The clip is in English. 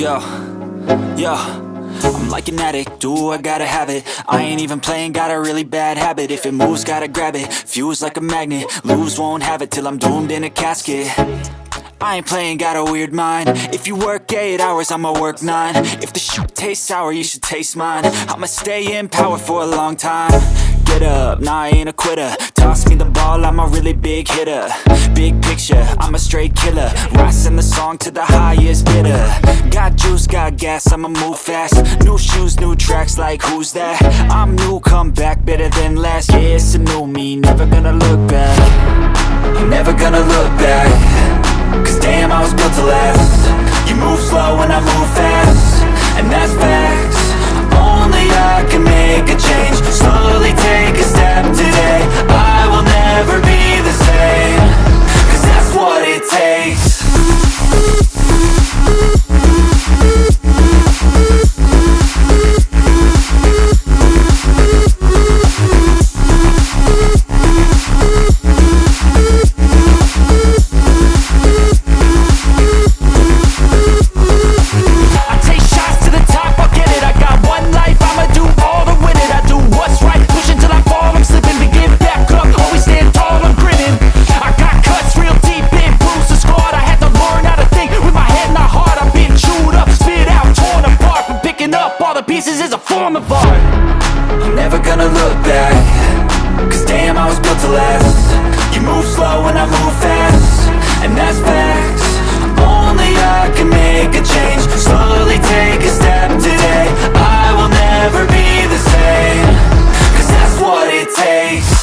Yo, yo, I'm like an addict, do I gotta have it. I ain't even playing, got a really bad habit. If it moves, gotta grab it, fuse like a magnet. Lose, won't have it till I'm doomed in a casket. I ain't playing, got a weird mind. If you work 8 hours, I'ma work 9. If the shit tastes sour, you should taste mine. I'ma stay in power for a long time. Get up, nah, I ain't a quitter. Toss me the ball, I'm a really big hitter. Big picture, I'm a straight killer. Rising the song to the highest bidder. Got juice, got gas, I'ma move fast. New shoes, new tracks, like who's that? I'm new, come back, better than last. Yeah, it's a new me, never gonna look back. I'm never gonna look back. Cause damn, I was built to last. You move slow and I move fast, and that's facts. Only I can make a change. Slowly take a step today. I will never be the same. Cause that's what it takes. Pieces is a form of art. I'm never gonna look back. Cause damn, I was built to last. You move slow and I move fast, and that's facts. Only I can make a change. Slowly take a step today. I will never be the same. Cause that's what it takes.